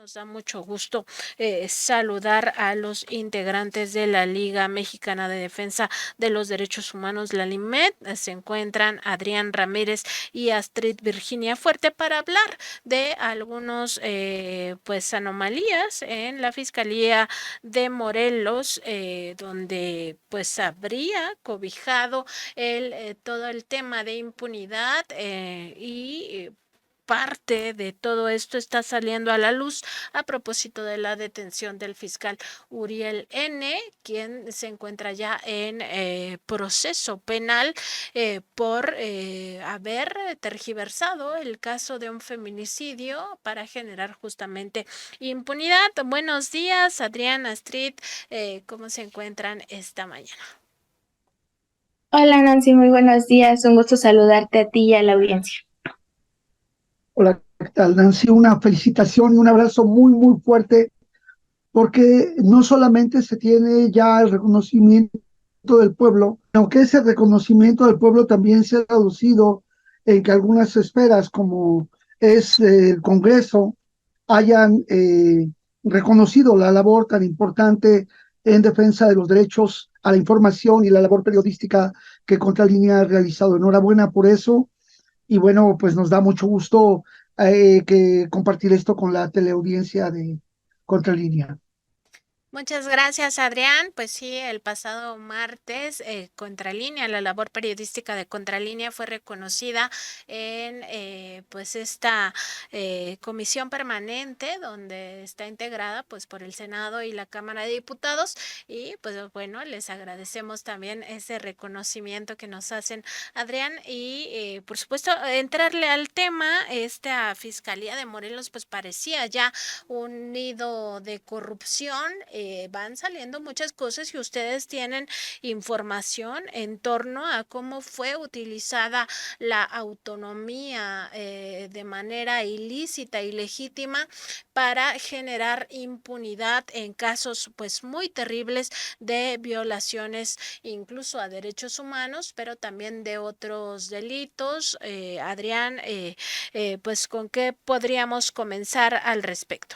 Nos da mucho gusto saludar a los integrantes de la Liga Mexicana de Defensa de los Derechos Humanos, la LIMED. Se encuentran Adrián Ramírez y Astrid Virginia Fuerte para hablar de algunos pues anomalías en la Fiscalía de Morelos, donde pues habría cobijado todo el tema de impunidad y parte de todo esto está saliendo a la luz a propósito de la detención del fiscal Uriel N., quien se encuentra ya en proceso penal por haber tergiversado el caso de un feminicidio para generar justamente impunidad. Buenos días, Adrián, Astrid, ¿cómo se encuentran esta mañana? Hola Nancy, muy buenos días. Un gusto saludarte a ti y a la audiencia. Hola, ¿qué tal, Nancy? Una felicitación y un abrazo muy, muy fuerte, porque no solamente se tiene ya el reconocimiento del pueblo, aunque ese reconocimiento del pueblo también se ha traducido en que algunas esferas, como es el Congreso, hayan reconocido la labor tan importante en defensa de los derechos a la información y la labor periodística que Contralínea ha realizado. Enhorabuena por eso. Y bueno, pues nos da mucho gusto que compartir esto con la teleaudiencia de Contralínea. Muchas gracias, Adrián. Pues sí, el pasado martes, Contralínea, la labor periodística de Contralínea fue reconocida en pues esta comisión permanente donde está integrada pues por el Senado y la Cámara de Diputados y pues bueno, les agradecemos también ese reconocimiento que nos hacen, Adrián, y por supuesto entrarle al tema. Esta Fiscalía de Morelos pues parecía ya un nido de corrupción. Van saliendo muchas cosas y ustedes tienen información en torno a cómo fue utilizada la autonomía de manera ilícita y legítima para generar impunidad en casos pues muy terribles de violaciones incluso a derechos humanos, pero también de otros delitos. Adrián, pues ¿con qué podríamos comenzar al respecto?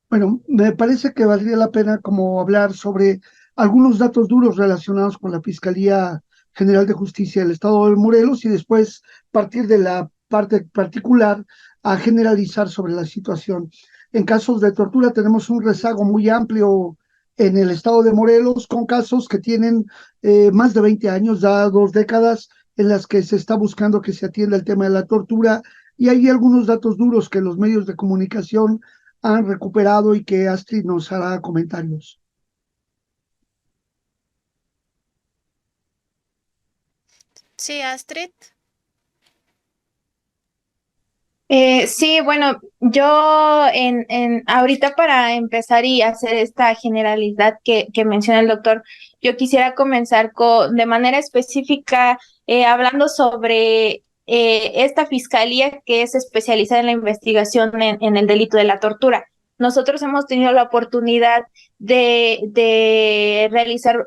Bueno, me parece que valdría la pena como hablar sobre algunos datos duros relacionados con la Fiscalía General de Justicia del Estado de Morelos y después partir de la parte particular a generalizar sobre la situación. En casos de tortura tenemos un rezago muy amplio en el Estado de Morelos con casos que tienen más de 20 años, ya 2 décadas, en las que se está buscando que se atienda el tema de la tortura y hay algunos datos duros que los medios de comunicación han recuperado y que Astrid nos hará comentarios. Sí, Astrid. Sí, bueno, yo ahorita para empezar y hacer esta generalidad que menciona el doctor, yo quisiera comenzar de manera específica hablando sobre esta fiscalía que es especializada en la investigación en el delito de la tortura. Nosotros hemos tenido la oportunidad de realizar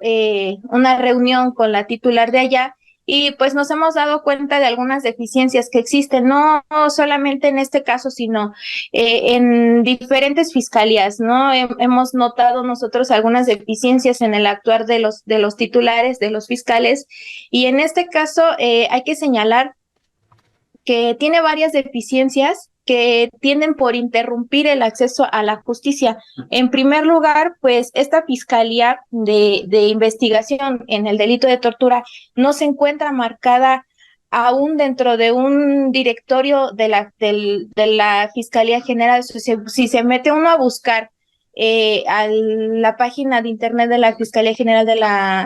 una reunión con la titular de allá y pues nos hemos dado cuenta de algunas deficiencias que existen, no solamente en este caso, sino en diferentes fiscalías, ¿no? Hemos notado nosotros algunas deficiencias en el actuar de los titulares, de los fiscales, y en este caso hay que señalar que tiene varias deficiencias que tienden por interrumpir el acceso a la justicia. En primer lugar, pues esta fiscalía de investigación en el delito de tortura no se encuentra marcada aún dentro de un directorio de la Fiscalía General. Si se mete uno a buscar a la página de internet de la Fiscalía General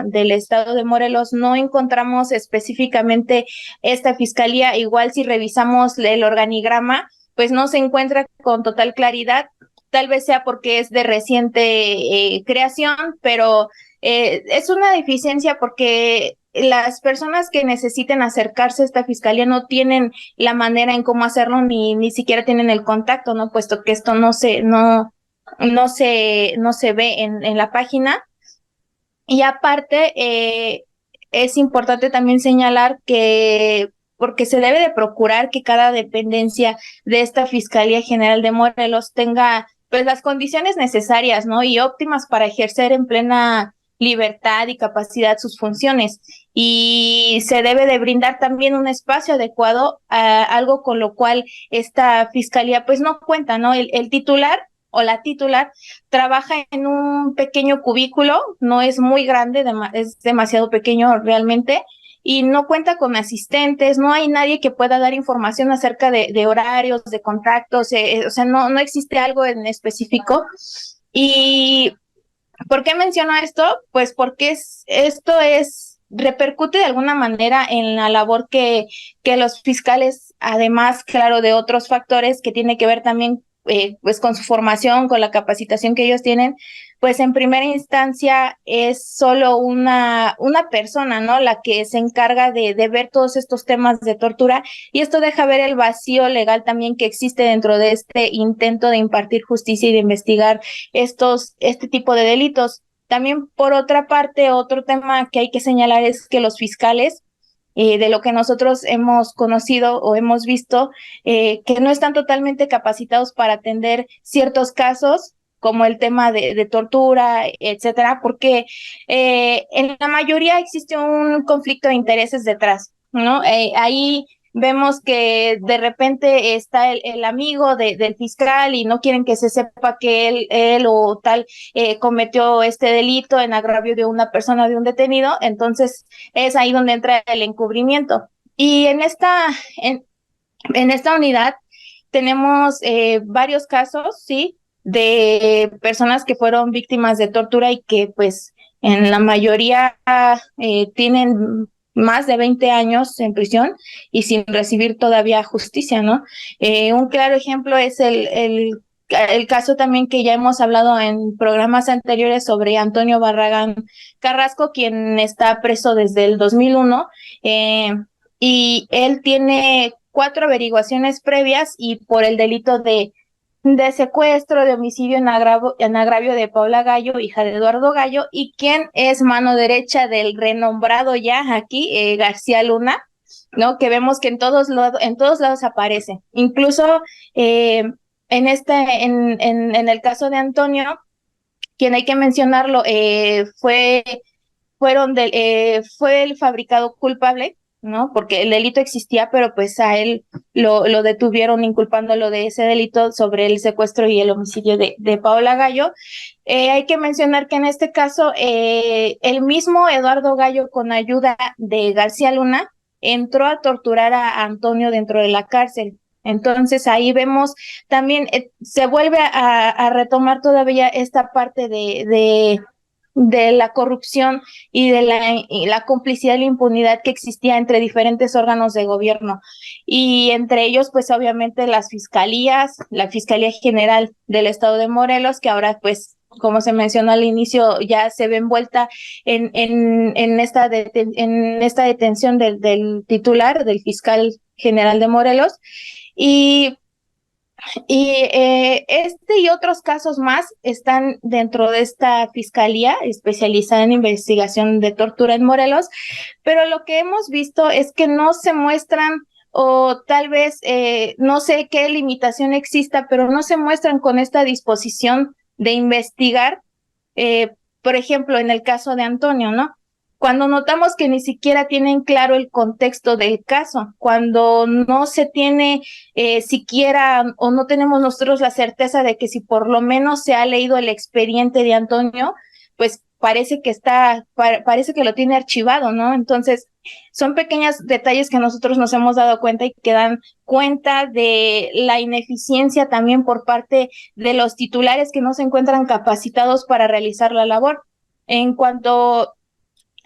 del Estado de Morelos, no encontramos específicamente esta fiscalía. Igual si revisamos el organigrama, pues no se encuentra con total claridad, tal vez sea porque es de reciente creación, pero es una deficiencia porque las personas que necesiten acercarse a esta fiscalía no tienen la manera en cómo hacerlo, ni siquiera tienen el contacto, ¿no? Puesto que esto no se ve en la página. Y aparte, es importante también señalar que porque se debe de procurar que cada dependencia de esta Fiscalía General de Morelos tenga pues las condiciones necesarias, ¿no? Y óptimas para ejercer en plena libertad y capacidad sus funciones. Y se debe de brindar también un espacio adecuado a algo con lo cual esta fiscalía pues no cuenta, ¿no? El titular o la titular trabaja en un pequeño cubículo, no es muy grande, es demasiado pequeño realmente, y no cuenta con asistentes, no hay nadie que pueda dar información acerca de horarios, de contactos, o sea, no existe algo en específico. Y ¿por qué menciono esto? Pues porque repercute de alguna manera en la labor que los fiscales, además, claro, de otros factores que tiene que ver también pues con su formación, con la capacitación que ellos tienen, pues en primera instancia es solo una persona, ¿no? La que se encarga de ver todos estos temas de tortura, y esto deja ver el vacío legal también que existe dentro de este intento de impartir justicia y de investigar este tipo de delitos. También, por otra parte, otro tema que hay que señalar es que los fiscales, de lo que nosotros hemos conocido o hemos visto, que no están totalmente capacitados para atender ciertos casos, como el tema de tortura, etcétera, porque en la mayoría existe un conflicto de intereses detrás, ¿no? Ahí vemos que de repente está el amigo del fiscal y no quieren que se sepa que él o tal cometió este delito en agravio de una persona, de un detenido, entonces es ahí donde entra el encubrimiento. Y en esta unidad tenemos varios casos, sí, de personas que fueron víctimas de tortura y que pues en la mayoría tienen más de 20 años en prisión y sin recibir todavía justicia, ¿no? Un claro ejemplo es el caso también que ya hemos hablado en programas anteriores sobre Antonio Barragán Carrasco, quien está preso desde el 2001, y él tiene 4 averiguaciones previas y por el delito de secuestro, de homicidio en agravio de Paula Gallo, hija de Eduardo Gallo, y quien es mano derecha del renombrado ya aquí, García Luna, ¿no? Que vemos que en todos lados aparece. Incluso en el caso de Antonio, quien hay que mencionarlo, fue el fabricado culpable, ¿no? Porque el delito existía, pero pues a él lo detuvieron inculpándolo de ese delito sobre el secuestro y el homicidio de Paola Gallo. Hay que mencionar que en este caso, el mismo Eduardo Gallo, con ayuda de García Luna, entró a torturar a Antonio dentro de la cárcel. Entonces ahí vemos también, se vuelve a retomar todavía esta parte de la corrupción y de la complicidad y la impunidad que existía entre diferentes órganos de gobierno, y entre ellos pues obviamente las fiscalías, la Fiscalía General del Estado de Morelos, que ahora pues como se mencionó al inicio ya se ve envuelta en esta detención del titular, del fiscal general de Morelos, y este y otros casos más están dentro de esta fiscalía especializada en investigación de tortura en Morelos, pero lo que hemos visto es que no se muestran, o tal vez no sé qué limitación exista, pero no se muestran con esta disposición de investigar, por ejemplo, en el caso de Antonio, ¿no? Cuando notamos que ni siquiera tienen claro el contexto del caso, cuando no se tiene siquiera, o no tenemos nosotros la certeza de que si por lo menos se ha leído el expediente de Antonio, pues parece que lo tiene archivado, ¿no? Entonces, son pequeños detalles que nosotros nos hemos dado cuenta y que dan cuenta de la ineficiencia también por parte de los titulares que no se encuentran capacitados para realizar la labor. En cuanto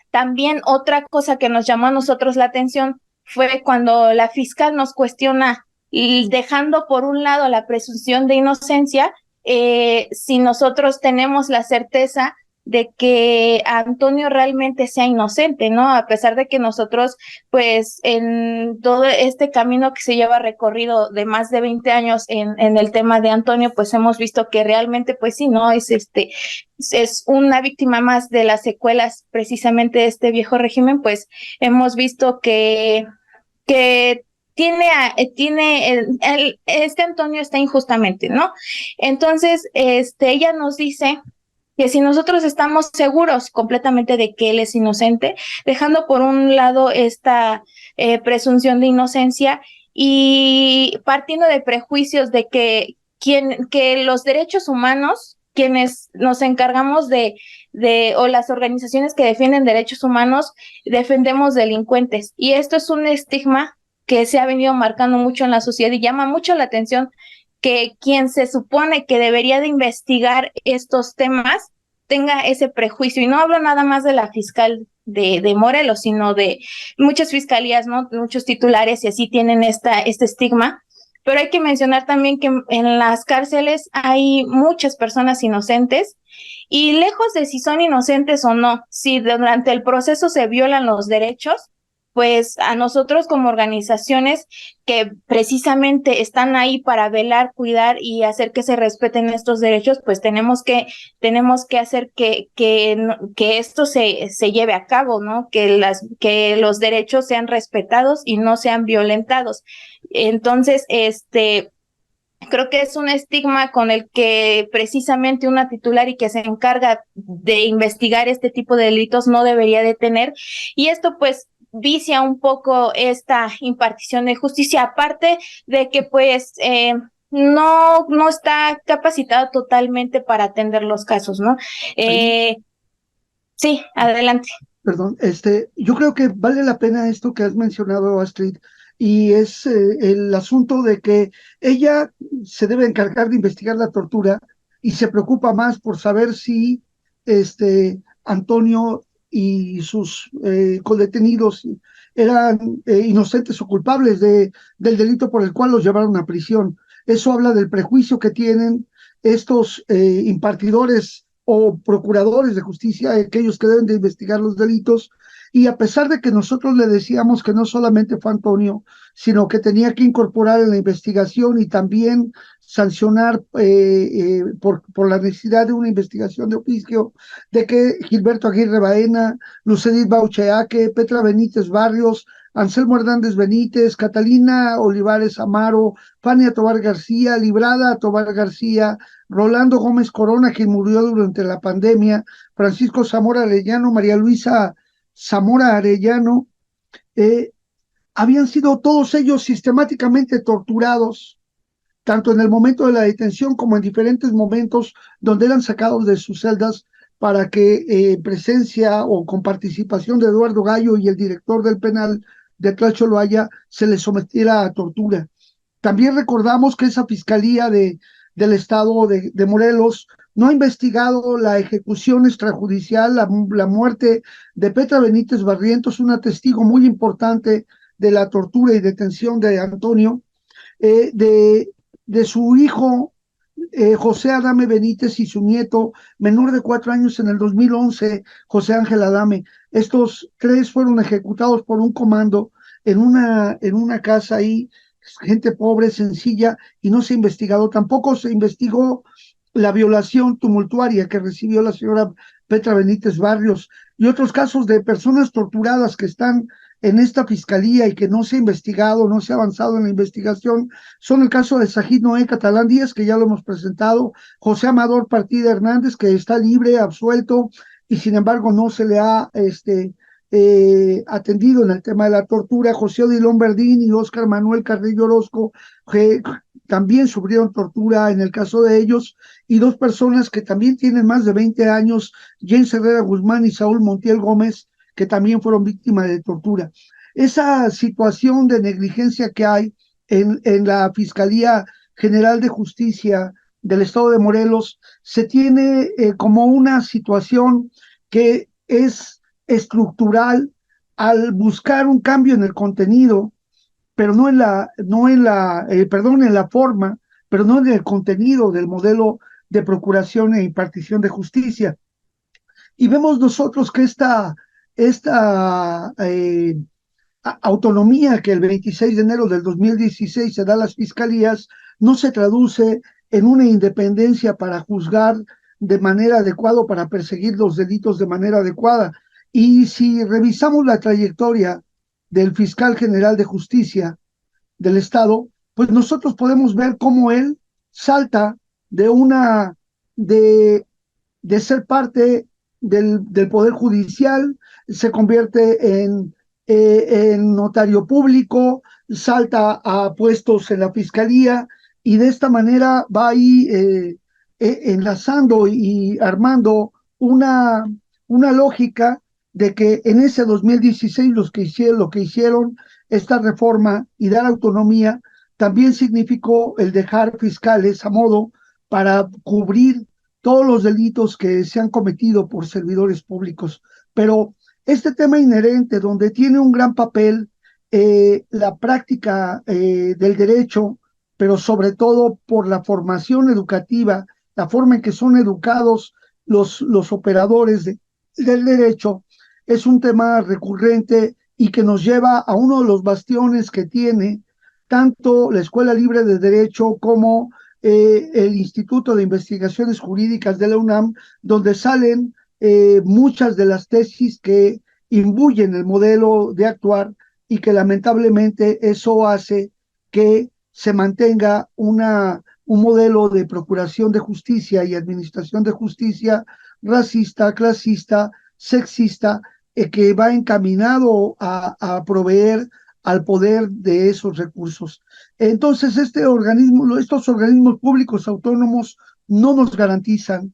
también otra cosa que nos llamó a nosotros la atención fue cuando la fiscal nos cuestiona, dejando por un lado la presunción de inocencia, si nosotros tenemos la certeza de que Antonio realmente sea inocente, ¿no? A pesar de que nosotros, pues, en todo este camino que se lleva recorrido de más de 20 años en el tema de Antonio, pues hemos visto que realmente, pues sí, ¿no? Es una víctima más de las secuelas precisamente de este viejo régimen, pues hemos visto que este Antonio está injustamente, ¿no? Entonces, ella nos dice que si nosotros estamos seguros completamente de que él es inocente, dejando por un lado esta presunción de inocencia y partiendo de prejuicios de que los derechos humanos, quienes nos encargamos o las organizaciones que defienden derechos humanos, defendemos delincuentes. Y esto es un estigma que se ha venido marcando mucho en la sociedad y llama mucho la atención que quien se supone que debería de investigar estos temas tenga ese prejuicio. Y no hablo nada más de la fiscal de Morelos, sino de muchas fiscalías, ¿no? Muchos titulares y así tienen este estigma. Pero hay que mencionar también que en las cárceles hay muchas personas inocentes y lejos de si son inocentes o no, si durante el proceso se violan los derechos, pues a nosotros como organizaciones que precisamente están ahí para velar, cuidar y hacer que se respeten estos derechos, pues tenemos que hacer que esto se lleve a cabo, ¿no? Que los derechos sean respetados y no sean violentados. Entonces, creo que es un estigma con el que precisamente una titular y que se encarga de investigar este tipo de delitos no debería de tener. Y esto pues vicia un poco esta impartición de justicia, aparte de que pues no está capacitado totalmente para atender los casos, ¿no? Sí, adelante. Perdón, yo creo que vale la pena esto que has mencionado, Astrid, y es el asunto de que ella se debe encargar de investigar la tortura y se preocupa más por saber si Antonio y sus codetenidos eran inocentes o culpables del delito por el cual los llevaron a prisión. Eso habla del prejuicio que tienen estos impartidores o procuradores de justicia, aquellos que deben de investigar los delitos, y a pesar de que nosotros le decíamos que no solamente fue Antonio, sino que tenía que incorporar en la investigación y también sancionar por la necesidad de una investigación de oficio, de que Gilberto Aguirre Baena, Lucedit Baucheaque, Petra Benítez Barrios, Anselmo Hernández Benítez, Catalina Olivares Amaro, Fania Tobar García, Librada Tobar García, Rolando Gómez Corona, quien murió durante la pandemia, Francisco Zamora Arellano, María Luisa Zamora Arellano, habían sido todos ellos sistemáticamente torturados, tanto en el momento de la detención como en diferentes momentos donde eran sacados de sus celdas para que en presencia o con participación de Eduardo Gallo y el director del penal de Tlacholoaya se les sometiera a tortura. También recordamos que esa fiscalía del estado de Morelos no ha investigado la ejecución extrajudicial, la muerte de Petra Benítez Barrientos, una testigo muy importante de la tortura y detención de Antonio, de su hijo José Adame Benítez y su nieto menor de 4 años en el 2011, José Ángel Adame. Estos 3 fueron ejecutados por un comando en una casa ahí, gente pobre, sencilla, y no se ha investigado. Tampoco se investigó la violación tumultuaria que recibió la señora Petra Benítez Barrios y otros casos de personas torturadas que están en esta fiscalía y que no se ha investigado, no se ha avanzado en la investigación, son el caso de Sajid Noé Catalán Díaz, que ya lo hemos presentado, José Amador Partida Hernández, que está libre, absuelto, y sin embargo no se le ha atendido en el tema de la tortura, José Odilon Verdín y Óscar Manuel Carrillo Orozco, que también sufrieron tortura en el caso de ellos, y 2 personas que también tienen más de 20 años, James Herrera Guzmán y Saúl Montiel Gómez, que también fueron víctimas de tortura. Esa situación de negligencia que hay en la Fiscalía General de Justicia del Estado de Morelos se tiene como una situación que es estructural al buscar un cambio en el contenido, pero no en la forma, pero no en el contenido del modelo de procuración e impartición de justicia. Y vemos nosotros que esta autonomía que el 26 de enero del 2016 se da a las fiscalías no se traduce en una independencia para juzgar de manera adecuada, para perseguir los delitos de manera adecuada. Y si revisamos la trayectoria del fiscal general de justicia del Estado, pues nosotros podemos ver cómo él salta de una, de, de ser parte del Poder Judicial, se convierte en notario público, salta a puestos en la Fiscalía y de esta manera va ahí enlazando y armando una lógica de que en ese 2016 lo que hicieron esta reforma y dar autonomía también significó el dejar fiscales a modo para cubrir todos los delitos que se han cometido por servidores públicos. Pero este tema inherente, donde tiene un gran papel la práctica del derecho, pero sobre todo por la formación educativa, la forma en que son educados los operadores del derecho, es un tema recurrente y que nos lleva a uno de los bastiones que tiene tanto la Escuela Libre de Derecho como el Instituto de Investigaciones Jurídicas de la UNAM, donde salen muchas de las tesis que imbuyen el modelo de actuar y que lamentablemente eso hace que se mantenga un modelo de procuración de justicia y administración de justicia racista, clasista, sexista, que va encaminado a proveer al poder de esos recursos. Entonces, estos organismos públicos autónomos no nos garantizan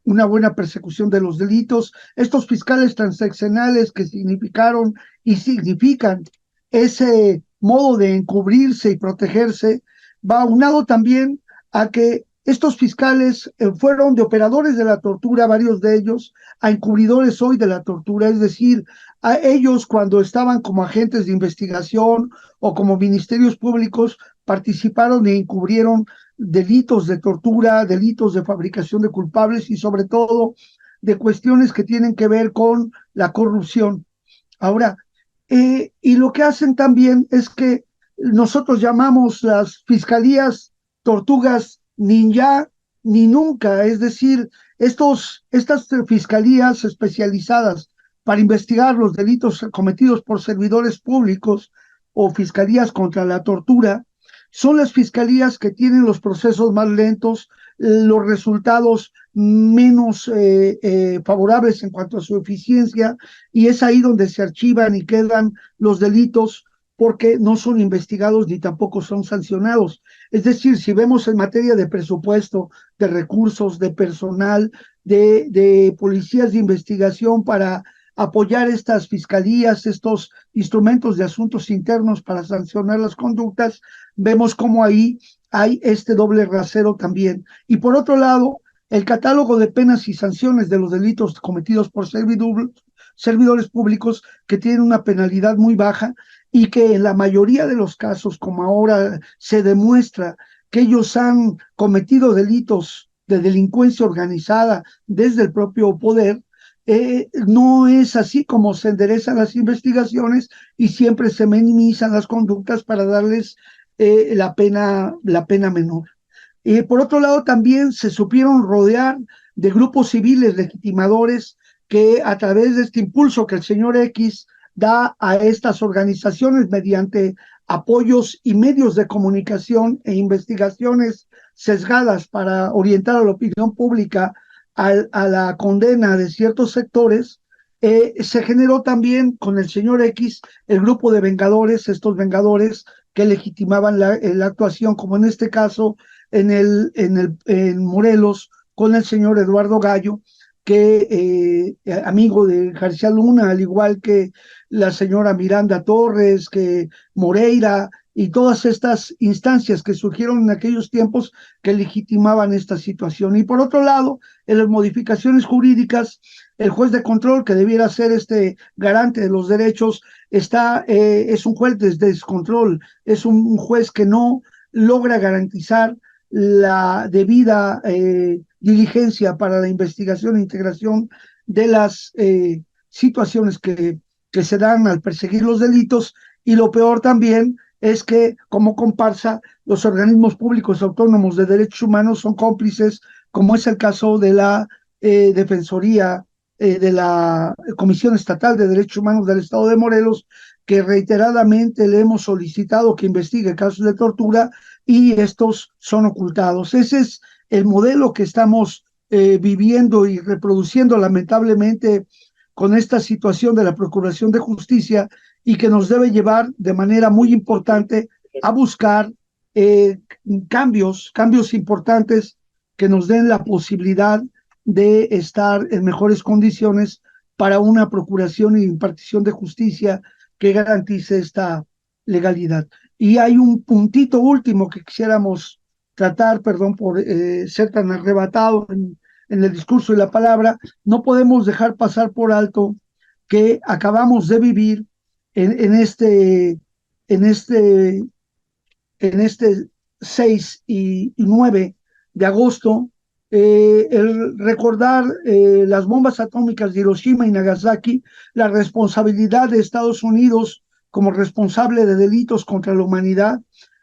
una buena persecución de los delitos. Estos fiscales transaccionales que significaron y significan ese modo de encubrirse y protegerse, va aunado también a que estos fiscales fueron de operadores de la tortura, varios de ellos, a encubridores hoy de la tortura, es decir, a ellos cuando estaban como agentes de investigación o como ministerios públicos, participaron e encubrieron delitos de tortura, delitos de fabricación de culpables y sobre todo de cuestiones que tienen que ver con la corrupción. Ahora, y lo que hacen también es que nosotros llamamos las fiscalías tortugas ni ya ni nunca, es decir, estas fiscalías especializadas para investigar los delitos cometidos por servidores públicos o fiscalías contra la tortura, son las fiscalías que tienen los procesos más lentos, los resultados menos favorables en cuanto a su eficiencia, y es ahí donde se archivan y quedan los delitos porque no son investigados ni tampoco son sancionados. Es decir, si vemos en materia de presupuesto, de recursos, de personal, de policías de investigación para apoyar estas fiscalías, estos instrumentos de asuntos internos para sancionar las conductas, vemos cómo ahí hay este doble rasero también. Y por otro lado, el catálogo de penas y sanciones de los delitos cometidos por servidores públicos que tienen una penalidad muy baja y que en la mayoría de los casos, como ahora se demuestra que ellos han cometido delitos de delincuencia organizada desde el propio poder, no es así como se enderezan las investigaciones y siempre se minimizan las conductas para darles la pena menor. Por otro lado, también se supieron rodear de grupos civiles legitimadores que a través de este impulso que el señor X da a estas organizaciones mediante apoyos y medios de comunicación e investigaciones sesgadas para orientar a la opinión pública a la condena de ciertos sectores, se generó también con el señor X el grupo de vengadores, estos vengadores que legitimaban la actuación, como en este caso en Morelos, con el señor Eduardo Gallo, que amigo de García Luna, al igual que la señora Miranda Torres, que Moreira y todas estas instancias que surgieron en aquellos tiempos que legitimaban esta situación. Y por otro lado, en las modificaciones jurídicas, el juez de control, que debiera ser este garante de los derechos, es un juez de descontrol, es un juez que no logra garantizar la debida diligencia para la investigación e integración de las situaciones que se dan al perseguir los delitos, y lo peor también es que como comparsa los organismos públicos autónomos de derechos humanos son cómplices, como es el caso de la Defensoría de la Comisión Estatal de Derechos Humanos del Estado de Morelos, que reiteradamente le hemos solicitado que investigue casos de tortura y estos son ocultados. Ese es el modelo que estamos viviendo y reproduciendo lamentablemente con esta situación de la Procuración de Justicia y que nos debe llevar de manera muy importante a buscar cambios importantes que nos den la posibilidad de estar en mejores condiciones para una procuración y impartición de justicia que garantice esta legalidad. Y hay un puntito último que quisiéramos tratar, perdón por ser tan arrebatado en el discurso y la palabra, no podemos dejar pasar por alto que acabamos de vivir en en este, en este 6 y 9 de agosto, el recordar las bombas atómicas de Hiroshima y Nagasaki, la responsabilidad de Estados Unidos como responsable de delitos contra la humanidad,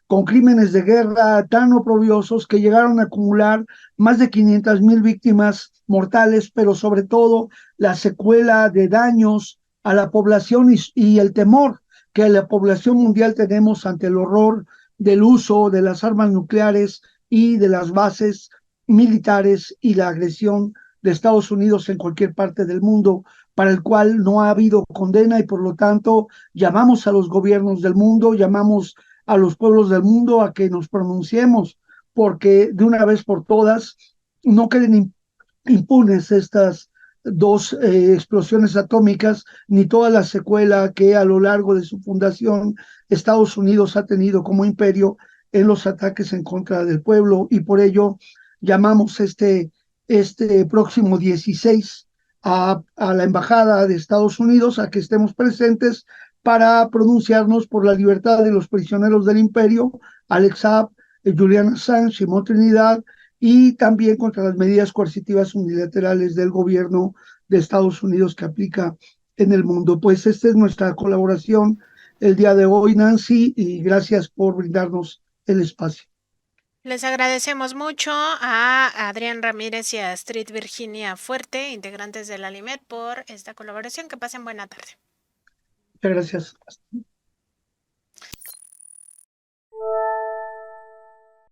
con crímenes de guerra tan oprobiosos que llegaron a acumular más de 500,000 víctimas mortales, pero sobre todo la secuela de daños a la población y el temor que la población mundial tenemos ante el horror del uso de las armas nucleares y de las bases militares y la agresión de Estados Unidos en cualquier parte del mundo, para el cual no ha habido condena y por lo tanto llamamos a los gobiernos del mundo, llamamos a los pueblos del mundo a que nos pronunciemos porque de una vez por todas no queden impunes estas dos explosiones atómicas, ni toda la secuela que a lo largo de su fundación Estados Unidos ha tenido como imperio en los ataques en contra del pueblo y por ello llamamos este próximo 16 a la Embajada de Estados Unidos a que estemos presentes para pronunciarnos por la libertad de los prisioneros del imperio, Alex Saab, Julian Assange, Simón Trinidad, y también contra las medidas coercitivas unilaterales del gobierno de Estados Unidos que aplica en el mundo. Pues esta es nuestra colaboración el día de hoy, Nancy, y gracias por brindarnos el espacio. Les agradecemos mucho a Adrián Ramírez y a Astrid Virginia Fuerte, integrantes del ALIMED, por esta colaboración. Que pasen buena tarde. Muchas gracias.